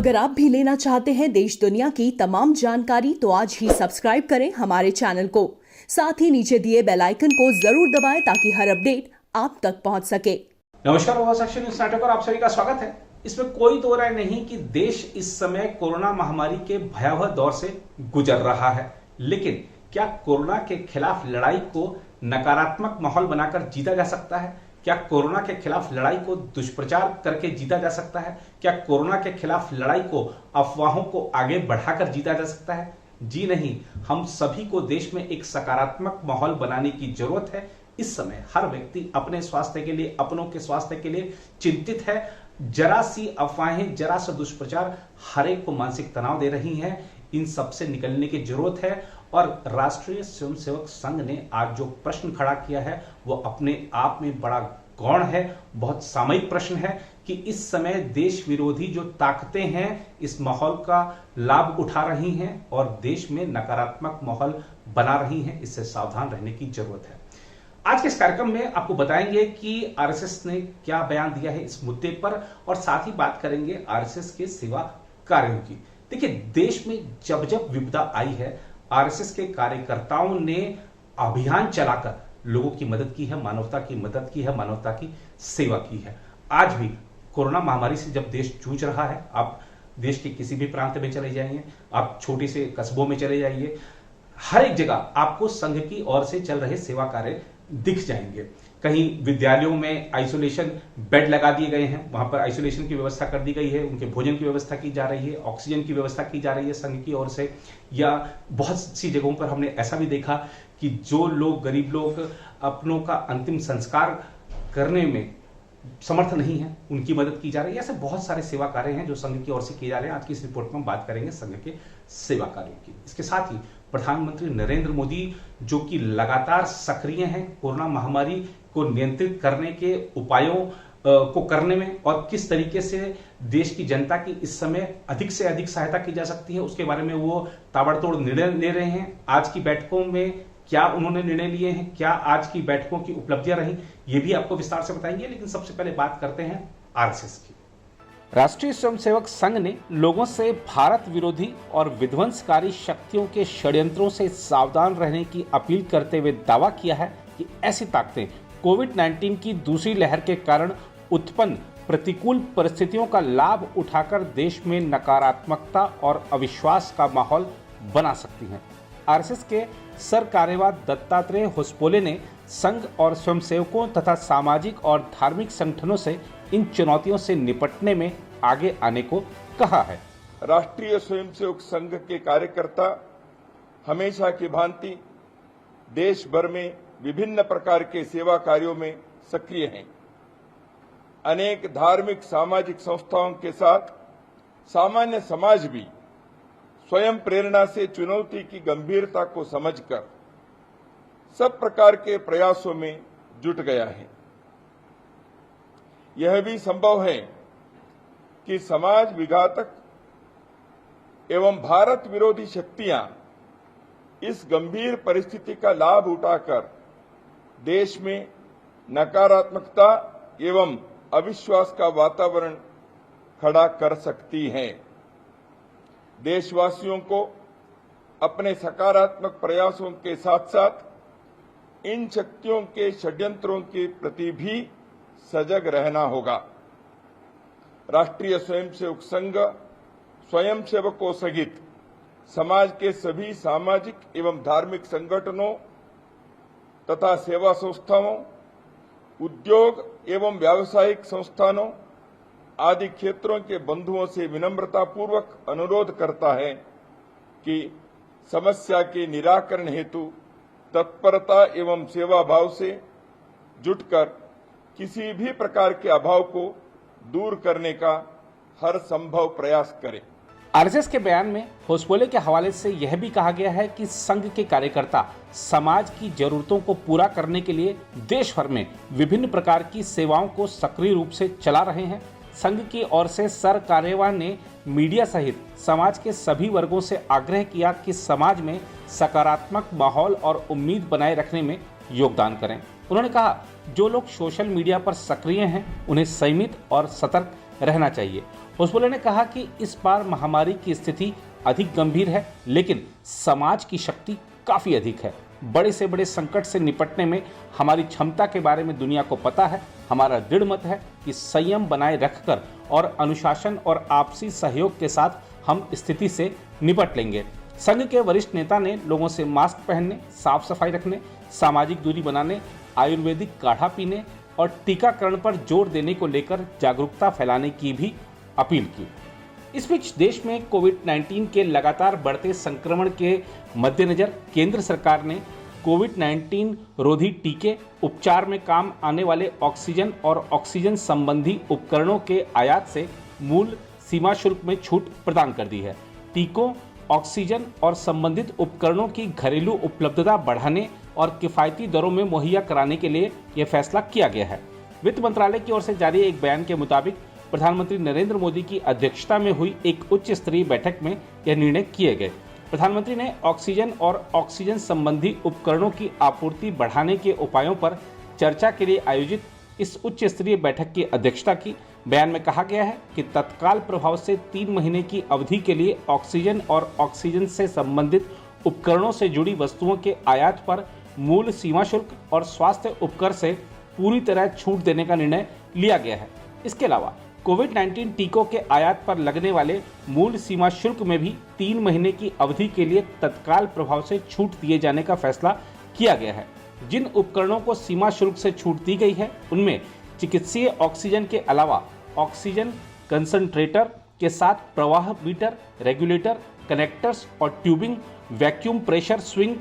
अगर आप भी लेना चाहते हैं देश दुनिया की तमाम जानकारी तो आज ही सब्सक्राइब करें हमारे चैनल को। साथ ही नीचे दिए बेल आइकन को जरूर दबाएं ताकि हर अपडेट आप तक पहुंच सके। नमस्कार, सेक्शन न्यूज नाटक पर आप सभी का स्वागत है। इसमें कोई दो राय नहीं कि देश इस समय कोरोना महामारी के भयावह दौर से गुजर रहा है, लेकिन क्या कोरोना के खिलाफ लड़ाई को नकारात्मक माहौल बनाकर जीता जा सकता है? क्या कोरोना के खिलाफ लड़ाई को दुष्प्रचार करके जीता जा सकता है? क्या कोरोना के खिलाफ लड़ाई को अफवाहों को आगे बढ़ाकर जीता जा सकता है? जी नहीं, हम सभी को देश में एक सकारात्मक माहौल बनाने की जरूरत है। इस समय हर व्यक्ति अपने स्वास्थ्य के लिए, अपनों के स्वास्थ्य के लिए चिंतित है। जरा सी अफवाहें, जरा सा दुष्प्रचार हर एक को मानसिक तनाव दे रही हैं। इन सब से निकलने की जरूरत है और राष्ट्रीय स्वयंसेवक संघ ने आज जो प्रश्न खड़ा किया है वो अपने आप में बड़ा गौण है, बहुत सामयिक प्रश्न है कि इस समय देश विरोधी जो ताकतें हैं इस माहौल का लाभ उठा रही हैं और देश में नकारात्मक माहौल बना रही हैं। इससे सावधान रहने की जरूरत है। आज के इस कार्यक्रम में आपको बताएंगे कि आरएसएस ने क्या बयान दिया है इस मुद्दे पर और साथ ही बात करेंगे आरएसएस के सेवा कार्यों की। देखिए, देश में जब जब विपदा आई है आरएसएस के कार्यकर्ताओं ने अभियान चलाकर लोगों की मदद की है, मानवता की मदद की है, मानवता की सेवा की है। आज भी कोरोना महामारी से जब देश जूझ रहा है, आप देश के किसी भी प्रांत में चले जाइए, आप छोटे से कस्बों में चले जाइए, हर एक जगह आपको संघ की ओर से चल रहे सेवा कार्य दिख जाएंगे। कहीं विद्यालयों में आइसोलेशन बेड लगा दिए गए हैं, वहां पर आइसोलेशन की व्यवस्था कर दी गई है, उनके भोजन की व्यवस्था की जा रही है, ऑक्सीजन की व्यवस्था की जा रही है संघ की ओर से। या बहुत सी जगहों पर हमने ऐसा भी देखा कि जो लोग, गरीब लोग अपनों का अंतिम संस्कार करने में समर्थ नहीं है, उनकी मदद की जा रही है। ऐसे बहुत सारे सेवा कार्य हैं जो संघ की ओर से किए जा रहे हैं। आज की इस रिपोर्ट में हम बात करेंगे संघ के सेवा कार्यों की। इसके साथ ही प्रधानमंत्री नरेंद्र मोदी जो कि लगातार सक्रिय हैं कोरोना महामारी को नियंत्रित करने के उपायों को करने में और किस तरीके से देश की जनता की इस समय अधिक से अधिक सहायता की जा सकती है उसके बारे में वो ताबड़तोड़ निर्णय ले रहे हैं। आज की बैठकों में क्या उन्होंने निर्णय लिए हैं, क्या आज की बैठकों की उपलब्धियां रही, ये भी आपको विस्तार से बताएंगे। लेकिन सबसे पहले बात करते हैं आरएसएस की। राष्ट्रीय स्वयंसेवक संघ ने लोगों से भारत विरोधी और विध्वंसकारी शक्तियों के षड्यंत्रों से सावधान रहने की अपील करते हुए दावा किया है कि ऐसी ताकतें कोविड-19 की दूसरी लहर के कारण उत्पन्न प्रतिकूल परिस्थितियों का लाभ उठाकर देश में नकारात्मकता और अविश्वास का माहौल बना सकती हैं। आरएसएस के सर कार्यवाह दत्तात्रेय होसपोले ने संघ और स्वयंसेवकों तथा सामाजिक और धार्मिक संगठनों से इन चुनौतियों से निपटने में आगे आने को कहा है। राष्ट्रीय स्वयंसेवक संघ के कार्यकर्ता हमेशा की भांति देश भर में विभिन्न प्रकार के सेवा कार्यों में सक्रिय हैं। अनेक धार्मिक सामाजिक संस्थाओं के साथ सामान्य समाज भी स्वयं प्रेरणा से चुनौती की गंभीरता को समझकर सब प्रकार के प्रयासों में जुट गया है। यह भी संभव है कि समाज विघातक एवं भारत विरोधी शक्तियां इस गंभीर परिस्थिति का लाभ उठाकर देश में नकारात्मकता एवं अविश्वास का वातावरण खड़ा कर सकती हैं। देशवासियों को अपने सकारात्मक प्रयासों के साथ साथ इन शक्तियों के षड्यंत्रों के प्रति भी सजग रहना होगा। राष्ट्रीय स्वयंसेवक संघ स्वयंसेवकों सहित समाज के सभी सामाजिक एवं धार्मिक संगठनों तथा सेवा संस्थाओं, उद्योग एवं व्यावसायिक संस्थानों आदि क्षेत्रों के बंधुओं से विनम्रता पूर्वक अनुरोध करता है कि समस्या के निराकरण हेतु तत्परता एवं सेवा भाव से जुटकर किसी भी प्रकार के अभाव को दूर करने का हर संभव प्रयास करें। आरएसएस के बयान में होसपोले के हवाले से यह भी कहा गया है कि संघ के कार्यकर्ता समाज की जरूरतों को पूरा करने के लिए देश भर में विभिन्न प्रकार की सेवाओं को सक्रिय रूप से चला रहे हैं। संघ की ओर से सर कार्यवाह ने मीडिया सहित समाज के सभी वर्गों से आग्रह किया कि समाज में सकारात्मक माहौल और उम्मीद बनाए रखने में योगदान करें। उन्होंने कहा, जो लोग सोशल मीडिया पर सक्रिय हैं उन्हें संयमित और सतर्क रहना चाहिए। ओसबोले ने कहा कि इस बार महामारी की स्थिति अधिक गंभीर है, लेकिन समाज की शक्ति काफ़ी अधिक है। बड़े से बड़े संकट से निपटने में हमारी क्षमता के बारे में दुनिया को पता है। हमारा दृढ़ मत है कि संयम बनाए रखकर और अनुशासन और आपसी सहयोग के साथ हम स्थिति से निपट लेंगे। संघ के वरिष्ठ नेता ने लोगों से मास्क पहनने, साफ सफाई रखने, सामाजिक दूरी बनाने, आयुर्वेदिक काढ़ा पीने और टीकाकरण पर जोर देने को लेकर जागरूकता फैलाने की भी अपील की। इस बीच देश में कोविड-19 के लगातार बढ़ते संक्रमण के मद्देनजर केंद्र सरकार ने कोविड-19 रोधी टीके, उपचार में काम आने वाले ऑक्सीजन और ऑक्सीजन संबंधी उपकरणों के आयात से मूल सीमा शुल्क में छूट प्रदान कर दी है। टीकों, ऑक्सीजन और संबंधित उपकरणों की घरेलू उपलब्धता बढ़ाने और किफायती दरों में मुहैया कराने के लिए यह फैसला किया गया है। वित्त मंत्रालय की ओर से जारी एक बयान के मुताबिक प्रधानमंत्री नरेंद्र मोदी की अध्यक्षता में हुई एक उच्च स्तरीय बैठक में यह निर्णय किए गए। प्रधानमंत्री ने ऑक्सीजन और ऑक्सीजन संबंधी उपकरणों की आपूर्ति बढ़ाने के उपायों पर चर्चा के लिए आयोजित इस उच्च स्तरीय बैठक की अध्यक्षता की। बयान में कहा गया है कि तत्काल प्रभाव से 3 महीने की अवधि के लिए ऑक्सीजन और ऑक्सीजन से संबंधित उपकरणों से जुड़ी वस्तुओं के आयात पर मूल सीमा शुल्क और स्वास्थ्य उपकर से पूरी तरह छूट देने का निर्णय लिया गया है। इसके अलावा कोविड-19 टीकों के आयात पर लगने वाले मूल सीमा शुल्क में भी 3 महीने की अवधि के लिए तत्काल प्रभाव से छूट दिए जाने का फैसला किया गया है। जिन उपकरणों को सीमा शुल्क से छूट दी गई है उनमें चिकित्सीय ऑक्सीजन के अलावा ऑक्सीजन कंसंट्रेटर के साथ प्रवाह मीटर, रेगुलेटर, कनेक्टर्स और tubing, vacuum pressure swing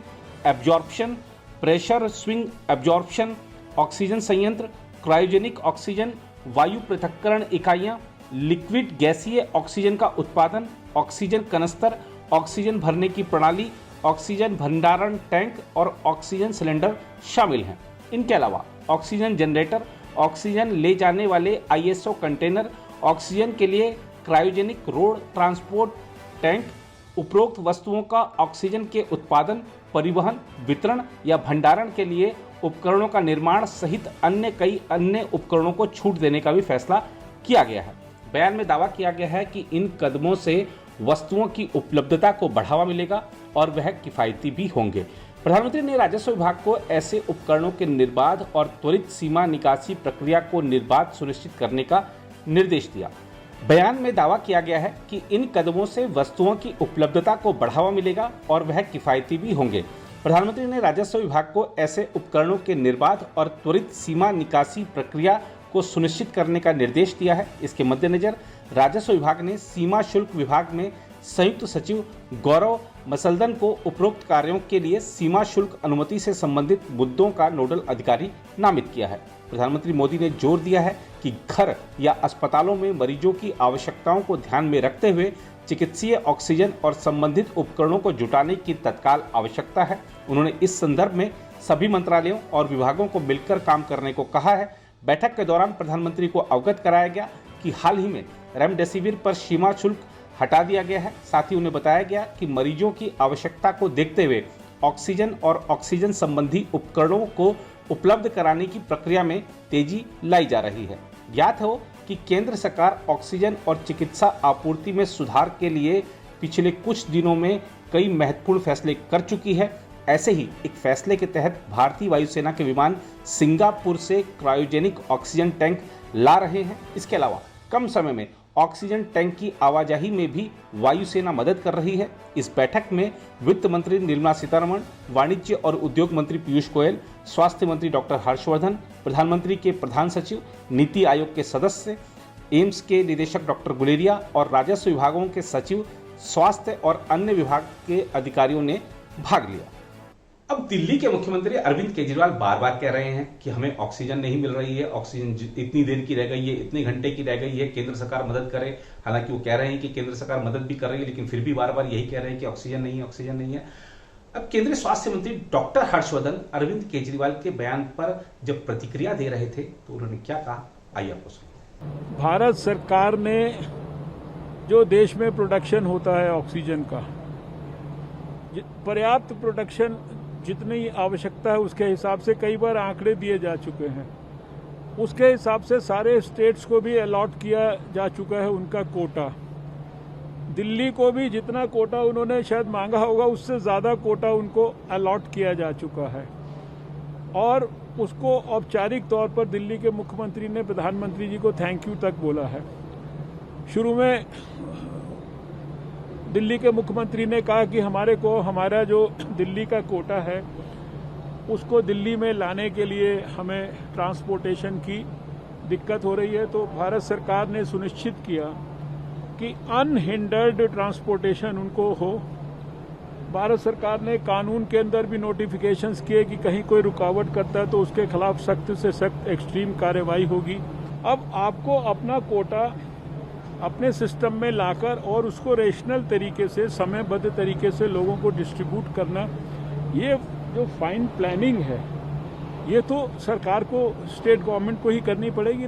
absorption, pressure swing absorption, oxygen संयंत्र, क्रायोजेनिक ऑक्सीजन, वायु पृथक्करण इकाइयां, लिक्विड गैसीय ऑक्सीजन का उत्पादन, ऑक्सीजन कनस्तर, ऑक्सीजन भरने की प्रणाली, ऑक्सीजन भंडारण टैंक और ऑक्सीजन सिलेंडर शामिल हैं। इनके अलावा ऑक्सीजन जनरेटर, ऑक्सीजन ले जाने वाले ISO कंटेनर, ऑक्सीजन के लिए क्रायोजेनिक रोड ट्रांसपोर्ट टैंक, उपरोक्त वस्तुओं का ऑक्सीजन के उत्पादन, परिवहन, वितरण या भंडारण के लिए उपकरणों का निर्माण सहित कई अन्य उपकरणों को छूट देने का भी फैसला किया गया है। बयान में दावा किया गया है कि इन कदमों से वस्तुओं की उपलब्धता को बढ़ावा मिलेगा और वह किफायती भी होंगे। प्रधानमंत्री ने राजस्व विभाग को ऐसे उपकरणों के निर्बाध और त्वरित सीमा निकासी प्रक्रिया को निर्बाध सुनिश्चित करने का निर्देश दिया। बयान में दावा किया गया है कि इन कदमों से वस्तुओं की उपलब्धता को बढ़ावा मिलेगा और वह किफायती भी होंगे। प्रधानमंत्री ने राजस्व विभाग को ऐसे उपकरणों के निर्बाध और त्वरित सीमा निकासी प्रक्रिया को सुनिश्चित करने का निर्देश दिया है। इसके मद्देनजर राजस्व विभाग ने सीमा शुल्क विभाग में संयुक्त सचिव गौरव मसलदन को उपरोक्त कार्यों के लिए सीमा शुल्क अनुमति से संबंधित मुद्दों का नोडल अधिकारी नामित किया है। प्रधानमंत्री मोदी ने जोर दिया है कि घर या अस्पतालों में मरीजों की आवश्यकताओं को ध्यान में रखते हुए चिकित्सीय ऑक्सीजन और संबंधित उपकरणों को जुटाने की तत्काल आवश्यकता है। उन्होंने इस संदर्भ में सभी मंत्रालयों और विभागों को मिलकर काम करने को कहा है। बैठक के दौरान प्रधानमंत्री को अवगत कराया गया कि हाल ही में रेमडेसिविर पर सीमा शुल्क हटा दिया गया है। साथ ही उन्हें बताया गया कि मरीजों की आवश्यकता को देखते हुए ऑक्सीजन और ऑक्सीजन संबंधी उपकरणों को उपलब्ध कराने की प्रक्रिया में तेजी लाई जा रही है। ज्ञात हो कि केंद्र सरकार ऑक्सीजन और चिकित्सा आपूर्ति में सुधार के लिए पिछले कुछ दिनों में कई महत्वपूर्ण फैसले कर चुकी है। ऐसे ही एक फैसले के तहत भारतीय वायुसेना के विमान सिंगापुर से क्रायोजेनिक ऑक्सीजन टैंक ला रहे हैं। इसके अलावा कम समय में ऑक्सीजन टैंक की आवाजाही में भी वायुसेना मदद कर रही है। इस बैठक में वित्त मंत्री निर्मला सीतारमण, वाणिज्य और उद्योग मंत्री पीयूष गोयल, स्वास्थ्य मंत्री डॉक्टर हर्षवर्धन, प्रधानमंत्री के प्रधान सचिव, नीति आयोग के सदस्य, एम्स के निदेशक डॉक्टर गुलेरिया और राजस्व विभागों के सचिव, स्वास्थ्य और अन्य विभाग के अधिकारियों ने भाग लिया। अब दिल्ली के मुख्यमंत्री अरविंद केजरीवाल बार बार कह रहे हैं कि हमें ऑक्सीजन नहीं मिल रही है, ऑक्सीजन इतनी देर की रह गई है, इतने घंटे की रह गई है, केंद्र सरकार मदद करे। हालांकि वो कह रहे हैं कि केंद्र सरकार मदद भी कर रही है, लेकिन फिर भी बार बार यही कह रहे हैं कि ऑक्सीजन नहीं है, ऑक्सीजन नहीं है। अब केंद्रीय स्वास्थ्य मंत्री डॉक्टर हर्षवर्धन अरविंद केजरीवाल के बयान पर जब प्रतिक्रिया दे रहे थे तो उन्होंने क्या कहा, आइए आपको सुनिए। भारत सरकार ने जो देश में प्रोडक्शन होता है ऑक्सीजन का, पर्याप्त प्रोडक्शन जितनी आवश्यकता है उसके हिसाब से कई बार आंकड़े दिए जा चुके हैं। उसके हिसाब से सारे स्टेट्स को भी अलॉट किया जा चुका है उनका कोटा। दिल्ली को भी जितना कोटा उन्होंने शायद मांगा होगा उससे ज़्यादा कोटा उनको अलॉट किया जा चुका है और उसको औपचारिक तौर पर दिल्ली के मुख्यमंत्री ने प्रधानमंत्री जी को थैंक यू तक बोला है। शुरू में दिल्ली के मुख्यमंत्री ने कहा कि हमारा जो दिल्ली का कोटा है उसको दिल्ली में लाने के लिए हमें ट्रांसपोर्टेशन की दिक्कत हो रही है, तो भारत सरकार ने सुनिश्चित किया कि अनहिंडर्ड ट्रांसपोर्टेशन उनको हो। भारत सरकार ने कानून के अंदर भी नोटिफिकेशंस किए कि कहीं कोई रुकावट करता है तो उसके खिलाफ सख्त से सख्त एक्सट्रीम कार्रवाई होगी। अब आपको अपना कोटा अपने सिस्टम में लाकर और उसको रेशनल तरीके से समयबद्ध तरीके से लोगों को डिस्ट्रीब्यूट करना, ये जो फाइन प्लानिंग है ये तो सरकार को, स्टेट गवर्नमेंट को ही करनी पड़ेगी।